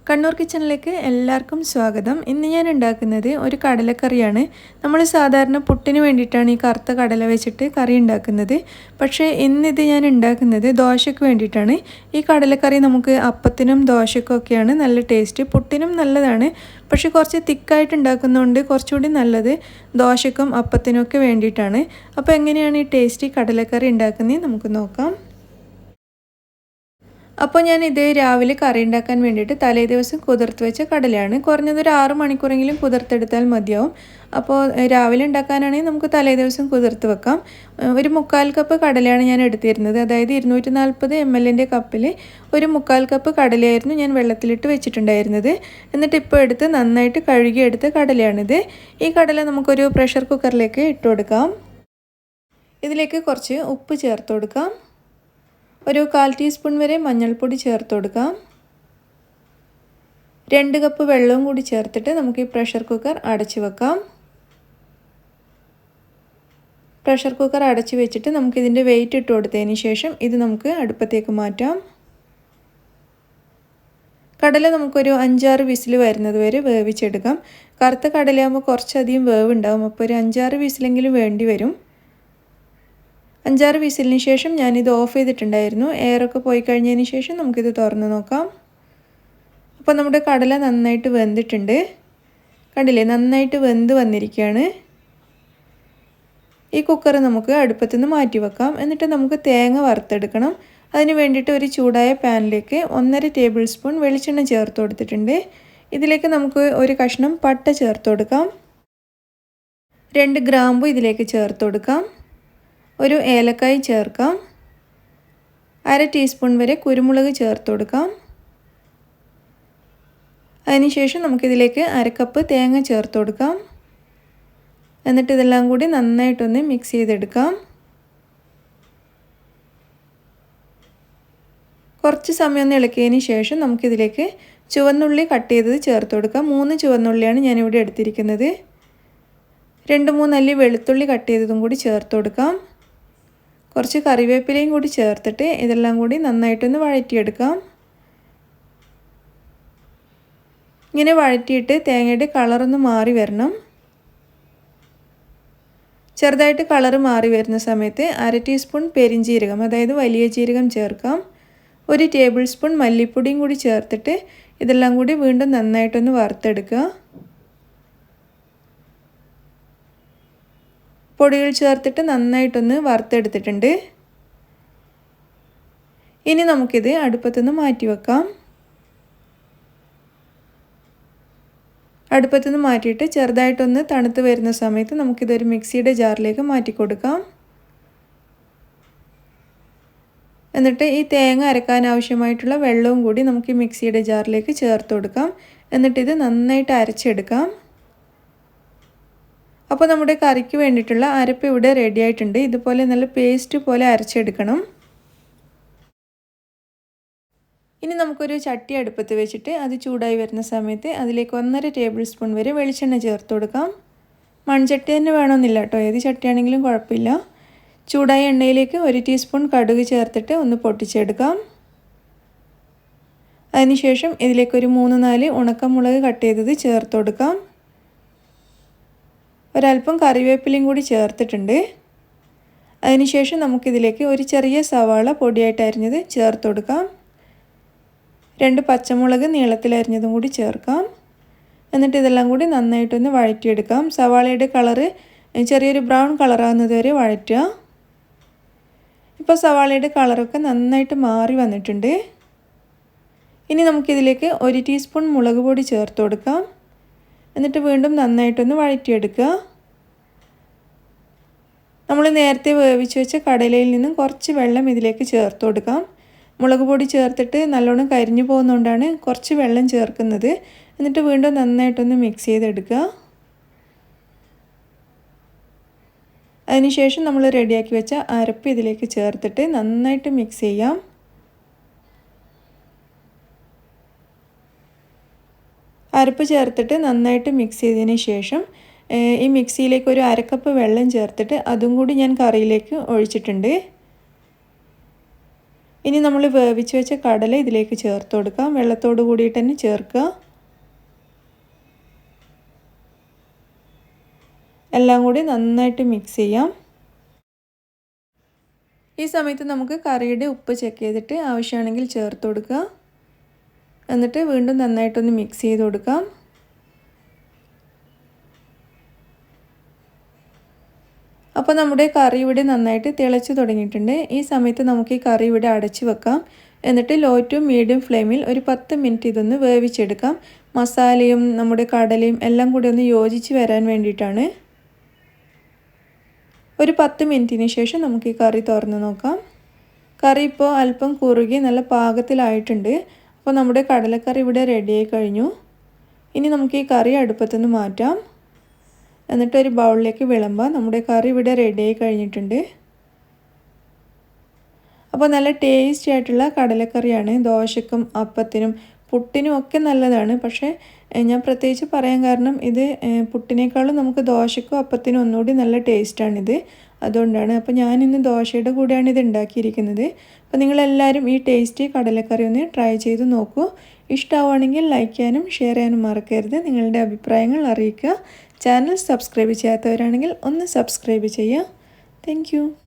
കണ്ണൂർ കിച്ചണിലേക്ക് എല്ലാവർക്കും സ്വാഗതം. ഇന്ന് ഞാൻ ഉണ്ടാക്കുന്നത് ഒരു കടലക്കറിയാണ്. നമ്മൾ സാധാരണ പുട്ടിന് വേണ്ടിയിട്ടാണ് ഈ കറുത്ത കടല വെച്ചിട്ട് കറി ഉണ്ടാക്കുന്നത്. പക്ഷേ ഇന്നിത് ഞാൻ ഉണ്ടാക്കുന്നത് ദോശയ്ക്ക് വേണ്ടിയിട്ടാണ്. ഈ കടലക്കറി നമുക്ക് അപ്പത്തിനും ദോശയ്ക്കും ഒക്കെയാണ് നല്ല ടേസ്റ്റ്. പുട്ടിനും നല്ലതാണ്, പക്ഷേ കുറച്ച് തിക്കായിട്ട് ഉണ്ടാക്കുന്നതുകൊണ്ട് കുറച്ചുകൂടി നല്ലത് ദോശയ്ക്കും അപ്പത്തിനും ഒക്കെ വേണ്ടിയിട്ടാണ്. അപ്പോൾ എങ്ങനെയാണ് ഈ ടേസ്റ്റി കടലക്കറി ഉണ്ടാക്കുന്നത് നമുക്ക് നോക്കാം. അപ്പോൾ ഞാൻ ഇത് രാവിലെ കറി ഉണ്ടാക്കാൻ വേണ്ടിയിട്ട് തലേ ദിവസം കുതിർത്ത് വെച്ച കടലയാണ്. കുറഞ്ഞതൊരു 6 മണിക്കൂറെങ്കിലും കുതിർത്തെടുത്താൽ മതിയാവും. അപ്പോൾ രാവിലെ ഉണ്ടാക്കാനാണെങ്കിൽ നമുക്ക് തലേ ദിവസം കുതിർത്ത് വെക്കാം. ഒരു 3/4 കപ്പ് കടലയാണ് ഞാൻ എടുത്തിരുന്നത്. അതായത് 240 ml കപ്പിൽ ഒരു 3/4 കപ്പ് കടലയായിരുന്നു ഞാൻ വെള്ളത്തിലിട്ട് വെച്ചിട്ടുണ്ടായിരുന്നത്. എന്നിട്ട് ഇപ്പോൾ എടുത്ത് നന്നായിട്ട് കഴുകിയെടുത്ത കടലയാണിത്. ഈ കടല നമുക്കൊരു പ്രഷർ കുക്കറിലേക്ക് ഇട്ട് കൊടുക്കാം. ഇതിലേക്ക് കുറച്ച് ഉപ്പ് ചേർത്ത് കൊടുക്കാം. ഒരു 1/4 ടീസ്പൂൺ വരെ മഞ്ഞൾപ്പൊടി ചേർത്ത് കൊടുക്കാം. 2 കപ്പ് വെള്ളവും കൂടി ചേർത്തിട്ട് നമുക്ക് ഈ പ്രഷർ കുക്കർ അടച്ചു വെക്കാം. പ്രഷർ കുക്കർ അടച്ചു വെച്ചിട്ട് നമുക്കിതിൻ്റെ വെയിറ്റ് ഇട്ട് കൊടുത്തതിന് ശേഷം ഇത് നമുക്ക് അടുപ്പത്തേക്ക് മാറ്റാം. കടല നമുക്കൊരു 5-6 വിസിൽ വരുന്നത് വരെ വേവിച്ചെടുക്കാം. കറുത്ത കടലയാകുമ്പോൾ കുറച്ചധികം വേവുണ്ടാവും. അപ്പോൾ ഒരു 5-6 വിസിലെങ്കിലും വേണ്ടി വരും. 5-6 വിസിലിന് ശേഷം ഞാനിത് ഓഫ് ചെയ്തിട്ടുണ്ടായിരുന്നു. എയറൊക്കെ പോയി കഴിഞ്ഞതിന് ശേഷം നമുക്കിത് തുറന്ന് നോക്കാം. അപ്പോൾ നമ്മുടെ കടല നന്നായിട്ട് വെന്തിട്ടുണ്ട്. കണ്ടില്ലേ, നന്നായിട്ട് വെന്ത് വന്നിരിക്കുകയാണ്. ഈ കുക്കർ നമുക്ക് അടുപ്പത്തുനിന്ന് മാറ്റി വെക്കാം. എന്നിട്ട് നമുക്ക് തേങ്ങ വറുത്തെടുക്കണം. അതിന് വേണ്ടിയിട്ട് ഒരു ചൂടായ പാനിലേക്ക് 1.5 ടേബിൾ സ്പൂൺ വെളിച്ചെണ്ണ ചേർത്ത് കൊടുത്തിട്ടുണ്ട്. ഇതിലേക്ക് നമുക്ക് ഒരു കഷ്ണം പട്ട ചേർത്ത് കൊടുക്കാം. 2 ഗ്രാമ്പു ഇതിലേക്ക് ചേർത്ത് കൊടുക്കാം. ഒരു ഏലക്കായ് ചേർക്കാം. 1/2 ടീസ്പൂൺ വരെ കുരുമുളക് ചേർത്ത് കൊടുക്കാം. അതിനുശേഷം നമുക്കിതിലേക്ക് 1/2 കപ്പ് തേങ്ങ ചേർത്ത് കൊടുക്കാം. എന്നിട്ട് ഇതെല്ലാം കൂടി നന്നായിട്ടൊന്ന് മിക്സ് ചെയ്തെടുക്കാം. കുറച്ച് സമയം ഒന്ന് ഇളക്കിയതിന് ശേഷം നമുക്കിതിലേക്ക് ചുവന്നുള്ളി കട്ട് ചെയ്തത് ചേർത്ത് കൊടുക്കാം. 3 ചുവന്നുള്ളിയാണ് ഞാനിവിടെ എടുത്തിരിക്കുന്നത്. 2-3 അല്ലി വെളുത്തുള്ളി കട്ട് ചെയ്തതും കൂടി ചേർത്ത് കൊടുക്കാം. കുറച്ച് കറിവേപ്പിലയും കൂടി ചേർത്തിട്ട് ഇതെല്ലാം കൂടി നന്നായിട്ടൊന്ന് വഴറ്റിയെടുക്കാം. ഇങ്ങനെ വഴറ്റിയിട്ട് തേങ്ങയുടെ കളറൊന്ന് മാറി വരണം. ചെറുതായിട്ട് കളറ് മാറി വരുന്ന സമയത്ത് 1/2 ടീസ്പൂൺ പെരിഞ്ജീരകം, അതായത് വലിയ ജീരകം ചേർക്കാം. 1 ടേബിൾ സ്പൂൺ മല്ലിപ്പൊടിയും കൂടി ചേർത്തിട്ട് ഇതെല്ലാം കൂടി വീണ്ടും നന്നായിട്ടൊന്ന് വറുത്തെടുക്കുക. പൊടികൾ ചേർത്തിട്ട് നന്നായിട്ടൊന്ന് വറുത്തെടുത്തിട്ടുണ്ട്. ഇനി നമുക്കിത് അടുപ്പത്തുനിന്ന് മാറ്റി വെക്കാം. അടുപ്പത്തുനിന്ന് മാറ്റിയിട്ട് ചെറുതായിട്ടൊന്ന് തണുത്ത് വരുന്ന സമയത്ത് നമുക്കിതൊരു മിക്സിയുടെ ജാറിലേക്ക് മാറ്റി കൊടുക്കാം. എന്നിട്ട് ഈ തേങ്ങ അരക്കാൻ ആവശ്യമായിട്ടുള്ള വെള്ളവും കൂടി നമുക്ക് ഈ മിക്സിയുടെ ജാറിലേക്ക് ചേർത്ത് കൊടുക്കാം. എന്നിട്ടിത് നന്നായിട്ട് അരച്ചെടുക്കാം. അപ്പോൾ നമ്മുടെ കറിക്ക് വേണ്ടിയിട്ടുള്ള അരപ്പ് ഇവിടെ റെഡി ആയിട്ടുണ്ട്. ഇതുപോലെ നല്ല പേസ്റ്റ് പോലെ അരച്ചെടുക്കണം. ഇനി നമുക്കൊരു ചട്ടി അടുപ്പത്ത് വെച്ചിട്ട് അത് ചൂടായി വരുന്ന സമയത്ത് അതിലേക്ക് 1.5 ടേബിൾ സ്പൂൺ വരെ വെളിച്ചെണ്ണ ചേർത്ത് കൊടുക്കാം. മൺചട്ടി തന്നെ വേണമെന്നില്ല കേട്ടോ, ഏത് ചട്ടിയാണെങ്കിലും കുഴപ്പമില്ല. ചൂടായ എണ്ണയിലേക്ക് 1 ടീസ്പൂൺ കടുക് ചേർത്തിട്ട് ഒന്ന് പൊട്ടിച്ചെടുക്കാം. അതിനുശേഷം ഇതിലേക്ക് ഒരു 3-4 ഉണക്കമുളക് കട്ട് ചെയ്തത് ചേർത്ത് കൊടുക്കാം. ഒരല്പം കറിവേപ്പിലയും കൂടി ചേർത്തിട്ടുണ്ട്. അതിനുശേഷം നമുക്കിതിലേക്ക് ഒരു ചെറിയ സവാള പൊടിയായിട്ട് അരിഞ്ഞത് ചേർത്ത് കൊടുക്കാം. 2 പച്ചമുളക് നീളത്തിൽ അരിഞ്ഞതും കൂടി ചേർക്കാം. എന്നിട്ട് ഇതെല്ലാം കൂടി നന്നായിട്ടൊന്ന് വഴറ്റിയെടുക്കാം. സവാളയുടെ കളറ് ചെറിയൊരു ബ്രൗൺ കളറാകുന്നത് വരെ വഴറ്റുക. ഇപ്പോൾ സവാളയുടെ കളറൊക്കെ നന്നായിട്ട് മാറി വന്നിട്ടുണ്ട്. ഇനി നമുക്കിതിലേക്ക് 1 ടീസ്പൂൺ മുളക് പൊടി ചേർത്ത് കൊടുക്കാം. എന്നിട്ട് വീണ്ടും നന്നായിട്ടൊന്ന് വഴറ്റിയെടുക്കുക. നമ്മൾ നേരത്തെ വേവിച്ച് വെച്ച കടലയിൽ നിന്നും കുറച്ച് വെള്ളം ഇതിലേക്ക് ചേർത്ത് കൊടുക്കാം. മുളക് പൊടി ചേർത്തിട്ട് നല്ലോണം കരിഞ്ഞു പോകുന്നതുകൊണ്ടാണ് കുറച്ച് വെള്ളം ചേർക്കുന്നത്. എന്നിട്ട് വീണ്ടും നന്നായിട്ടൊന്ന് മിക്സ് ചെയ്തെടുക്കുക. അതിനുശേഷം നമ്മൾ റെഡിയാക്കി വെച്ച അരപ്പ് ഇതിലേക്ക് ചേർത്തിട്ട് നന്നായിട്ട് മിക്സ് ചെയ്യാം. അരപ്പ് ചേർത്തിട്ട് നന്നായിട്ട് മിക്സ് ചെയ്തതിന് ശേഷം ഈ മിക്സിയിലേക്ക് ഒരു 1/2 കപ്പ് വെള്ളം ചേർത്തിട്ട് അതും കൂടി ഞാൻ കറിയിലേക്ക് ഒഴിച്ചിട്ടുണ്ട്. ഇനി നമ്മൾ വേവിച്ച് വെച്ച കടല ഇതിലേക്ക് ചേർത്ത് കൊടുക്കാം. വെള്ളത്തോട് കൂടിയിട്ട് തന്നെ ചേർക്കുക. എല്ലാം കൂടി നന്നായിട്ട് മിക്സ് ചെയ്യാം. ഈ സമയത്ത് നമുക്ക് കറിയുടെ ഉപ്പ് ചെക്ക് ചെയ്തിട്ട് ആവശ്യമാണെങ്കിൽ ചേർത്ത് കൊടുക്കുക. എന്നിട്ട് വീണ്ടും നന്നായിട്ടൊന്ന് മിക്സ് ചെയ്ത് കൊടുക്കാം. അപ്പോൾ നമ്മുടെ കറി ഇവിടെ നന്നായിട്ട് തിളച്ച് തുടങ്ങിയിട്ടുണ്ട്. ഈ സമയത്ത് നമുക്ക് ഈ കറി ഇവിടെ അടച്ച് വെക്കാം. എന്നിട്ട് ലോ ടു മീഡിയം ഫ്ലെയിമിൽ ഒരു 10 മിനിറ്റ് ഇതൊന്ന് വേവിച്ചെടുക്കാം. മസാലയും നമ്മുടെ കടലയും എല്ലാം കൂടി ഒന്ന് യോജിച്ച് വരാൻ വേണ്ടിയിട്ടാണ്. ഒരു 10 മിനിറ്റിന് ശേഷം നമുക്ക് ഈ കറി തുറന്ന് നോക്കാം. കറി ഇപ്പോൾ അല്പം കുറുകി നല്ല പാകത്തിലായിട്ടുണ്ട്. അപ്പോൾ നമ്മുടെ കടലക്കറി ഇവിടെ റെഡിയായി കഴിഞ്ഞു. ഇനി നമുക്ക് ഈ കറി അടുപ്പത്തുനിന്ന് മാറ്റാം. എന്നിട്ട് ഒരു ബൗളിലേക്ക് വിളമ്പാം. നമ്മുടെ കറി ഇവിടെ റെഡിയായി കഴിഞ്ഞിട്ടുണ്ട്. അപ്പോൾ നല്ല ടേസ്റ്റി ആയിട്ടുള്ള കടലക്കറിയാണ്. ദോശക്കും അപ്പത്തിനും പുട്ടിനും ഒക്കെ നല്ലതാണ്. പക്ഷേ ഞാൻ പ്രത്യേകിച്ച് പറയാൻ കാരണം ഇത് പുട്ടിനേക്കാളും നമുക്ക് ദോശക്കും അപ്പത്തിനും ഒന്നുകൂടി നല്ല ടേസ്റ്റാണിത്. അതുകൊണ്ടാണ്. അപ്പോൾ ഞാനിന്ന് ദോശയുടെ കൂടെയാണ് ഇത് ഉണ്ടാക്കിയിരിക്കുന്നത്. അപ്പോൾ നിങ്ങളെല്ലാവരും ഈ ടേസ്റ്റി കടലക്കറി ഒന്ന് ട്രൈ ചെയ്ത് നോക്കൂ. ഇഷ്ടമാവുകയാണെങ്കിൽ ലൈക്ക് ചെയ്യാനും ഷെയർ ചെയ്യാനും മറക്കരുത്. നിങ്ങളുടെ അഭിപ്രായങ്ങൾ അറിയിക്കുക. ചാനൽ സബ്സ്ക്രൈബ് ചെയ്യാത്തവരാണെങ്കിൽ ഒന്ന് സബ്സ്ക്രൈബ് ചെയ്യുക. താങ്ക്